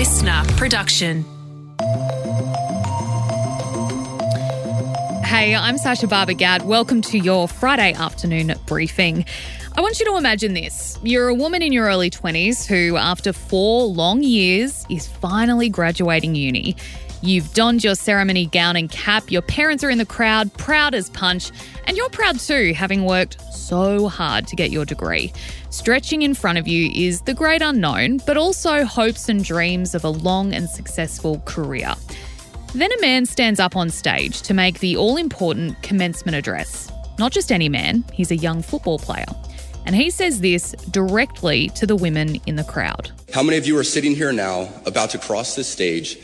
listener production. Hey, I'm Sasha Barber-Gadd. Welcome to your Friday afternoon briefing. I want you to imagine this. You're a woman in your early 20s who, after 4 long years, is finally graduating uni. You've donned your ceremony gown and cap, your parents are in the crowd, proud as punch, and you're proud too, having worked so hard to get your degree. Stretching in front of you is the great unknown, but also hopes and dreams of a long and successful career. Then a man stands up on stage to make the all-important commencement address. Not just any man, he's a young football player. And he says this directly to the women in the crowd. How many of you are sitting here now about to cross this stage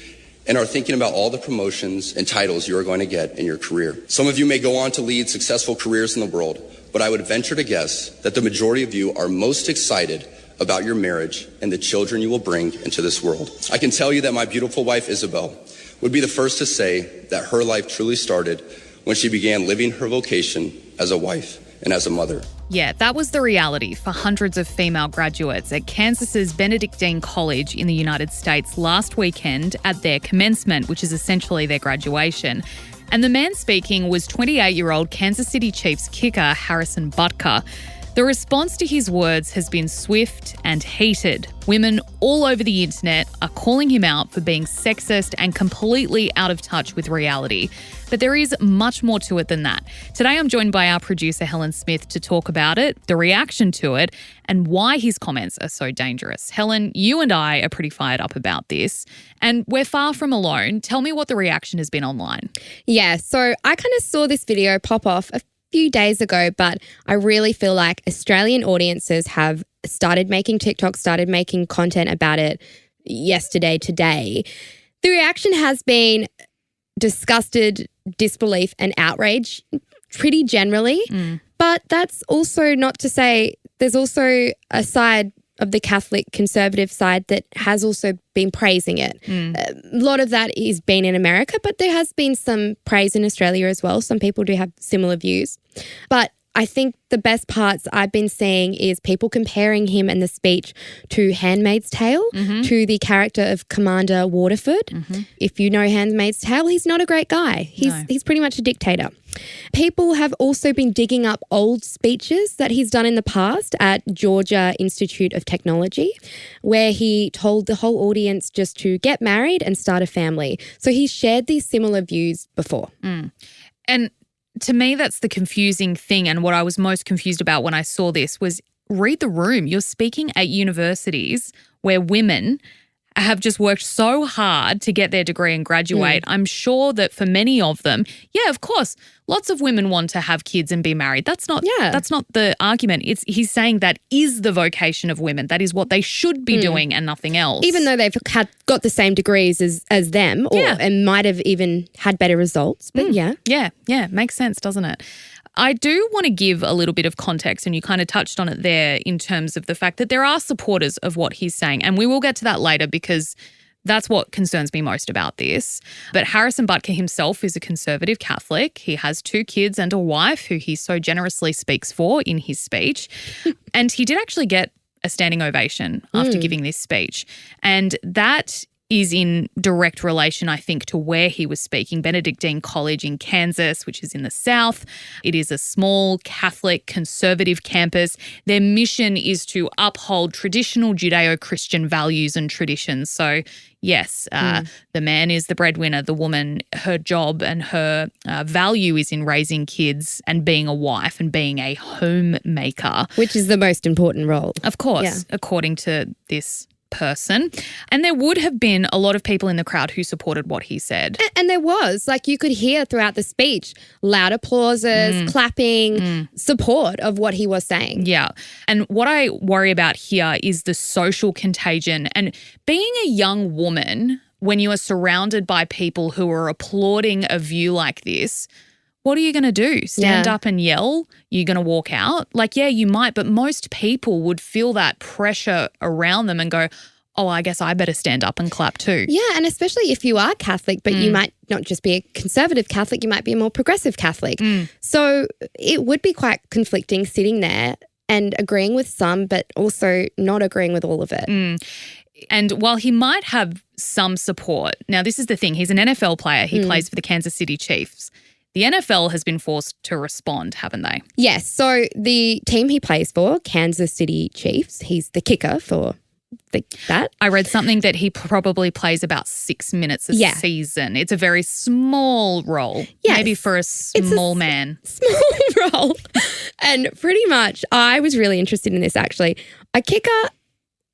and are thinking about all the promotions and titles you are going to get in your career? Some of you may go on to lead successful careers in the world, but I would venture to guess that the majority of you are most excited about your marriage and the children you will bring into this world. I can tell you that my beautiful wife, Isabel, would be the first to say that her life truly started when she began living her vocation as a wife and as a mother. Yeah, that was the reality for hundreds of female graduates at Kansas's Benedictine College in the United States last weekend at their commencement, which is essentially their graduation. And the man speaking was 28-year-old Kansas City Chiefs kicker Harrison Butker. The response to his words has been swift and heated. Women all over the internet are calling him out for being sexist and completely out of touch with reality. But there is much more to it than that. Today I'm joined by our producer Helen Smith to talk about it, the reaction to it, and why his comments are so dangerous. Helen, you and I are pretty fired up about this, and we're far from alone. Tell me what the reaction has been online. Yeah, so I kind of saw this video pop off a few days ago, but I really feel like Australian audiences have started making TikTok, started making content about it yesterday, today. The reaction has been disgusted, disbelief and outrage pretty generally, but that's also not to say there's also a side of the Catholic conservative side that has also been praising it. A lot of that is been in America, but there has been some praise in Australia as well. Some people do have similar views. But I think the best parts I've been seeing is people comparing him and the speech to Handmaid's Tale, to the character of Commander Waterford. If you know Handmaid's Tale, he's not a great guy. He's pretty much a dictator. People have also been digging up old speeches that he's done in the past at Georgia Institute of Technology, where he told the whole audience just to get married and start a family. So he's shared these similar views before. And to me, that's the confusing thing, and what I was most confused about when I saw this was read the room. You're speaking at universities where women have just worked so hard to get their degree and graduate. I'm sure that for many of them, yeah, of course, lots of women want to have kids and be married. That's not the argument. He's saying that is the vocation of women. That is what they should be doing and nothing else. Even though they've got the same degrees as them and might have even had better results. But Yeah, makes sense, doesn't it? I do want to give a little bit of context, and you kind of touched on it there in terms of the fact that there are supporters of what he's saying, and we will get to that later because that's what concerns me most about this. But Harrison Butker himself is a conservative Catholic. He has 2 kids and a wife who he so generously speaks for in his speech. And he did actually get a standing ovation after giving this speech. And that is in direct relation, I think, to where he was speaking, Benedictine College in Kansas, which is in the South. It is a small Catholic conservative campus. Their mission is to uphold traditional Judeo-Christian values and traditions. So, yes, the man is the breadwinner, the woman, her job and her value is in raising kids and being a wife and being a homemaker. Which is the most important role. Of course, according to this person. And there would have been a lot of people in the crowd who supported what he said. And there was, like you could hear throughout the speech, loud applauses, clapping, support of what he was saying. Yeah. And what I worry about here is the social contagion. And being a young woman, when you are surrounded by people who are applauding a view like this, what are you going to do? Stand up and yell? You're going to walk out? Like, yeah, you might, but most people would feel that pressure around them and go, oh, I guess I better stand up and clap too. Yeah, and especially if you are Catholic, but you might not just be a conservative Catholic, you might be a more progressive Catholic. So it would be quite conflicting sitting there and agreeing with some, but also not agreeing with all of it. And while he might have some support, now this is the thing, he's an NFL player. He plays for the Kansas City Chiefs. The NFL has been forced to respond, haven't they? Yes. So the team he plays for, Kansas City Chiefs, he's the kicker for that. I read something that he probably plays about 6 minutes a season. It's a very small role, maybe for a small man. Small role. And pretty much, I was really interested in this actually. A kicker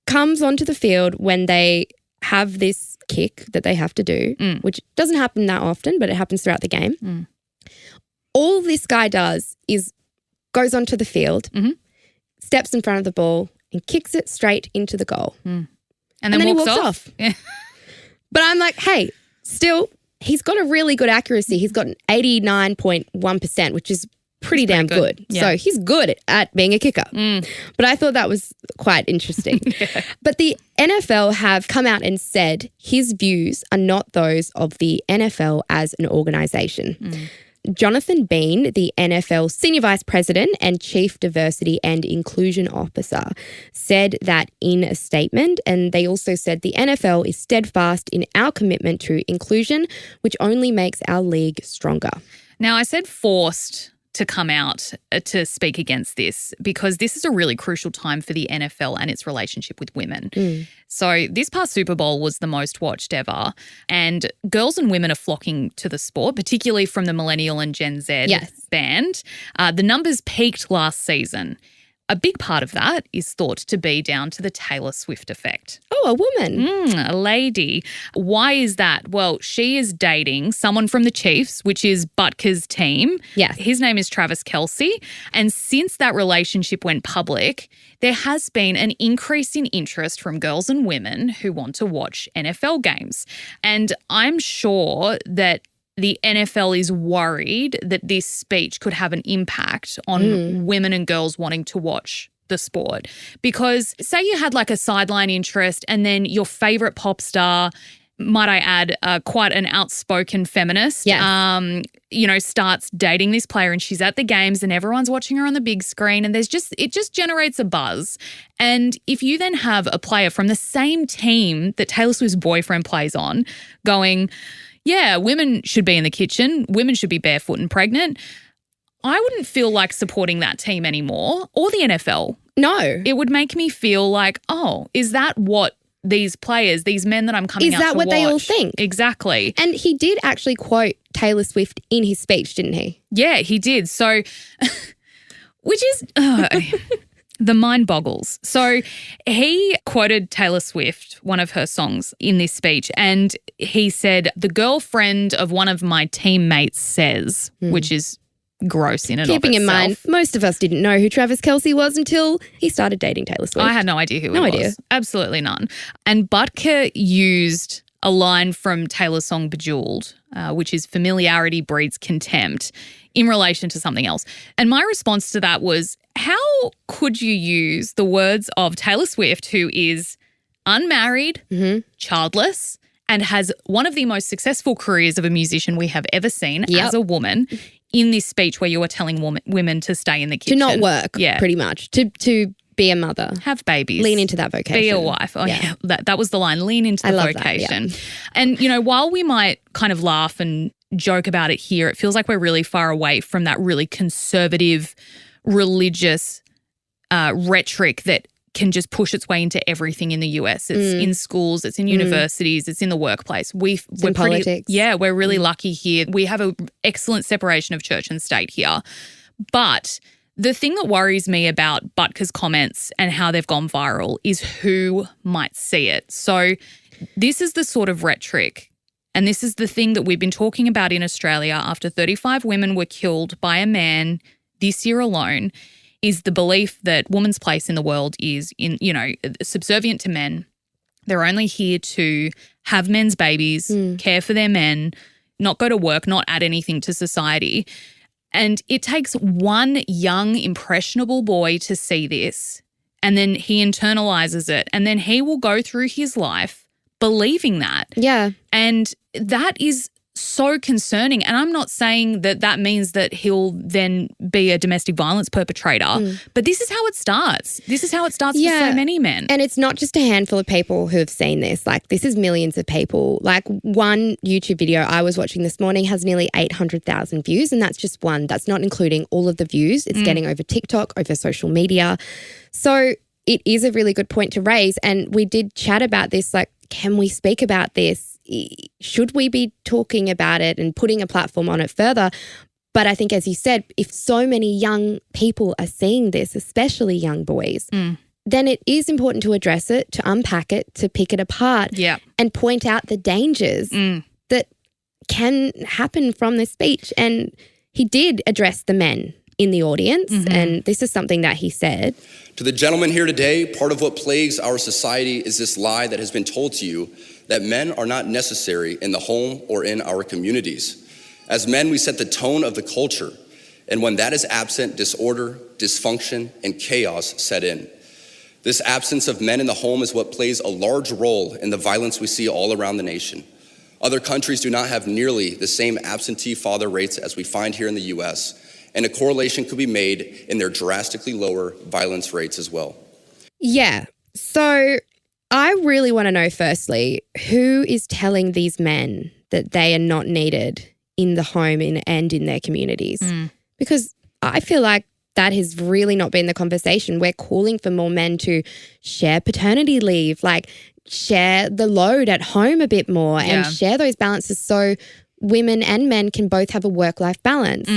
comes onto the field when they have this kick that they have to do, which doesn't happen that often, but it happens throughout the game. All this guy does is goes onto the field, steps in front of the ball and kicks it straight into the goal. And then he walks walks off. Yeah. But I'm like, hey, still, he's got a really good accuracy. He's got an 89.1%, which is pretty damn good. Yeah. So he's good at being a kicker. But I thought that was quite interesting. But the NFL have come out and said his views are not those of the NFL as an organisation. Jonathan Bean, the NFL Senior Vice President and Chief Diversity and Inclusion Officer, said that in a statement, and they also said the NFL is steadfast in our commitment to inclusion, which only makes our league stronger. Now, I said forced to come out to speak against this because this is a really crucial time for the NFL and its relationship with women. So this past Super Bowl was the most watched ever, and girls and women are flocking to the sport, particularly from the Millennial and Gen Z band. The numbers peaked last season. A big part of that is thought to be down to the Taylor Swift effect. Oh, a woman. A lady. Why is that? Well, she is dating someone from the Chiefs, which is Butker's team. Yes. His name is Travis Kelce. And since that relationship went public, there has been an increase in interest from girls and women who want to watch NFL games. And I'm sure that the NFL is worried that this speech could have an impact on women and girls wanting to watch the sport. Because say you had like a sideline interest and then your favorite pop star, might I add, quite an outspoken feminist, starts dating this player and she's at the games and everyone's watching her on the big screen and it just generates a buzz. And if you then have a player from the same team that Taylor Swift's boyfriend plays on going, yeah, women should be in the kitchen. Women should be barefoot and pregnant. I wouldn't feel like supporting that team anymore or the NFL. No. It would make me feel like, oh, is that what these players, these men that I'm coming out to watch? Is that what they all think? Exactly. And he did actually quote Taylor Swift in his speech, didn't he? Yeah, he did. So, which is... the mind boggles. So he quoted Taylor Swift, one of her songs, in this speech, and he said, "The girlfriend of one of my teammates says," which is gross in and of itself. Keeping in mind, most of us didn't know who Travis Kelce was until he started dating Taylor Swift. I had no idea who he was. Absolutely none. And Butker used a line from Taylor's song Bejeweled, which is familiarity breeds contempt, in relation to something else. And my response to that was, how could you use the words of Taylor Swift, who is unmarried, childless, and has one of the most successful careers of a musician we have ever seen as a woman, in this speech where you are telling women to stay in the kitchen. To not work, pretty much. To be a mother. Have babies. Lean into that vocation. Be a wife. Oh, yeah. That was the line. Lean into the vocation. That, And, while we might kind of laugh and joke about it here, it feels like we're really far away from that really conservative, religious rhetoric that can just push its way into everything in the US. It's in schools, it's in universities, it's in the workplace. We're in politics. We're really lucky here. We have an excellent separation of church and state here. But the thing that worries me about Butker's comments and how they've gone viral is who might see it. So this is the sort of rhetoric, and this is the thing that we've been talking about in Australia after 35 women were killed by a man this year alone, is the belief that women's place in the world is subservient to men. They're only here to have men's babies, care for their men, not go to work, not add anything to society. And it takes one young, impressionable boy to see this, and then he internalizes it, and then he will go through his life believing that. Yeah. And that is so concerning. And I'm not saying that that means that he'll then be a domestic violence perpetrator, but this is how it starts. This is how it starts for so many men. And it's not just a handful of people who have seen this. Like, this is millions of people. Like, one YouTube video I was watching this morning has nearly 800,000 views, and that's just one. That's not including all of the views. It's getting over TikTok, over social media. So it is a really good point to raise. And we did chat about this, like, can we speak about this? Should we be talking about it and putting a platform on it further? But I think, as you said, if so many young people are seeing this, especially young boys, then it is important to address it, to unpack it, to pick it apart and point out the dangers that can happen from this speech. And he did address the men in the audience, and this is something that he said. To the gentleman here today, part of what plagues our society is this lie that has been told to you that men are not necessary in the home or in our communities. As men, we set the tone of the culture, and when that is absent, disorder, dysfunction, and chaos set in. This absence of men in the home is what plays a large role in the violence we see all around the nation. Other countries do not have nearly the same absentee father rates as we find here in the US, and a correlation could be made in their drastically lower violence rates as well. Yeah, so I really want to know, firstly, who is telling these men that they are not needed in the home and in their communities? Because I feel like that has really not been the conversation. We're calling for more men to share paternity leave, like share the load at home a bit more and share those balances so women and men can both have a work-life balance.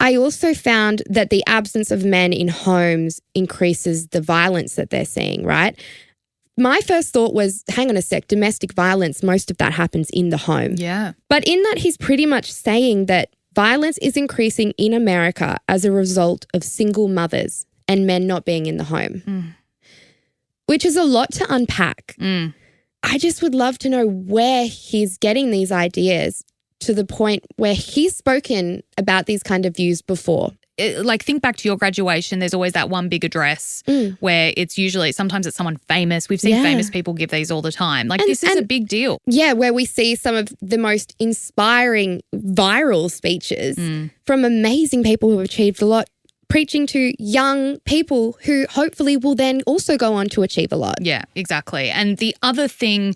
I also found that the absence of men in homes increases the violence that they're seeing, right? My first thought was, hang on a sec, domestic violence, most of that happens in the home. Yeah. But in that, he's pretty much saying that violence is increasing in America as a result of single mothers and men not being in the home, which is a lot to unpack. I just would love to know where he's getting these ideas to the point where he's spoken about these kind of views before. Like, think back to your graduation. There's always that one big address where it's usually, sometimes it's someone famous. We've seen famous people give these all the time. Like, this is a big deal. Yeah, where we see some of the most inspiring viral speeches from amazing people who have achieved a lot, preaching to young people who hopefully will then also go on to achieve a lot. Yeah, exactly. And the other thing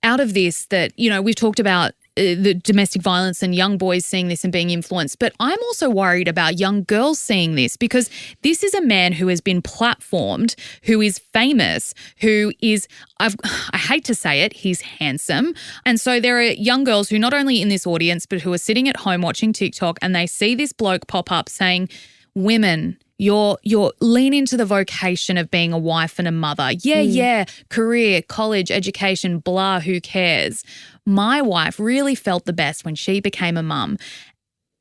out of this that, you know, we've talked about the domestic violence and young boys seeing this and being influenced. But I'm also worried about young girls seeing this, because this is a man who has been platformed, who is famous, who is, I hate to say it, he's handsome. And so there are young girls who not only in this audience, but who are sitting at home watching TikTok, and they see this bloke pop up saying, women, you're lean into the vocation of being a wife and a mother. Yeah, career, college, education, blah, who cares? My wife really felt the best when she became a mum.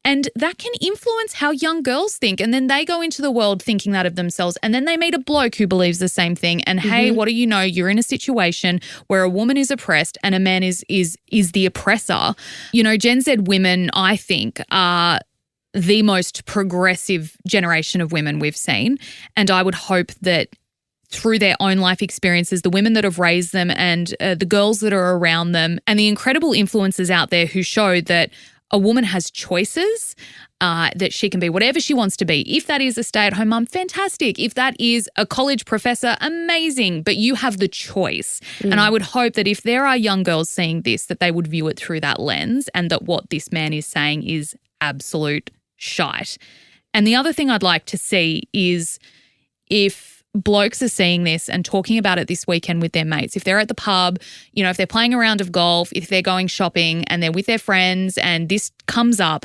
And that can influence how young girls think. And then they go into the world thinking that of themselves. And then they meet a bloke who believes the same thing. And hey, what do you know? You're in a situation where a woman is oppressed and a man is the oppressor. You know, Gen Z women, I think, are the most progressive generation of women we've seen. And I would hope that through their own life experiences, the women that have raised them and the girls that are around them and the incredible influences out there who show that a woman has choices, that she can be whatever she wants to be. If that is a stay-at-home mum, fantastic. If that is a college professor, amazing. But you have the choice. And I would hope that if there are young girls seeing this, that they would view it through that lens and that what this man is saying is absolute shite. And the other thing I'd like to see is if blokes are seeing this and talking about it this weekend with their mates, if they're at the pub, you know, if they're playing a round of golf, if they're going shopping and they're with their friends and this comes up,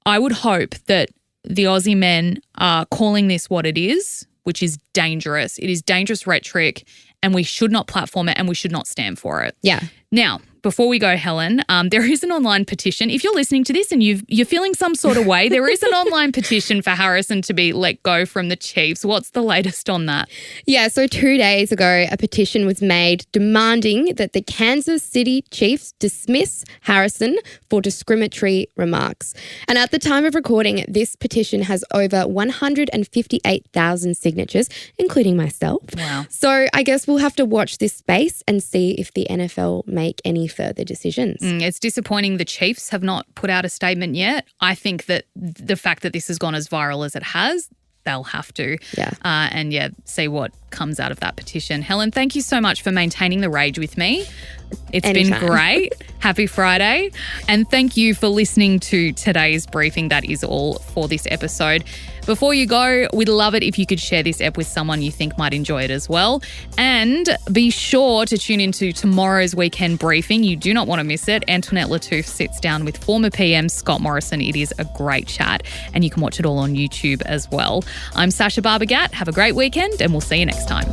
I would hope that the Aussie men are calling this what it is, which is dangerous. It is dangerous rhetoric and we should not platform it and we should not stand for it. Yeah. Now, before we go, Helen, there is an online petition. If you're listening to this and you're feeling some sort of way, there is an online petition for Harrison to be let go from the Chiefs. What's the latest on that? Yeah, so 2 days ago, a petition was made demanding that the Kansas City Chiefs dismiss Harrison for discriminatory remarks. And at the time of recording, this petition has over 158,000 signatures, including myself. Wow. So I guess we'll have to watch this space and see if the NFL make any further decisions. It's disappointing the Chiefs have not put out a statement yet. I think that the fact that this has gone as viral as it has, they'll have to. Yeah. See what comes out of that petition. Helen, thank you so much for maintaining the rage with me. It's Anytime. been great. Happy Friday. And thank you for listening to today's briefing. That is all for this episode. Before you go, we'd love it if you could share this ep with someone you think might enjoy it as well. And be sure to tune into tomorrow's weekend briefing. You do not want to miss it. Antoinette Lattouf sits down with former PM Scott Morrison. It is a great chat and you can watch it all on YouTube as well. I'm Sasha Barbagat. Have a great weekend and we'll see you next time.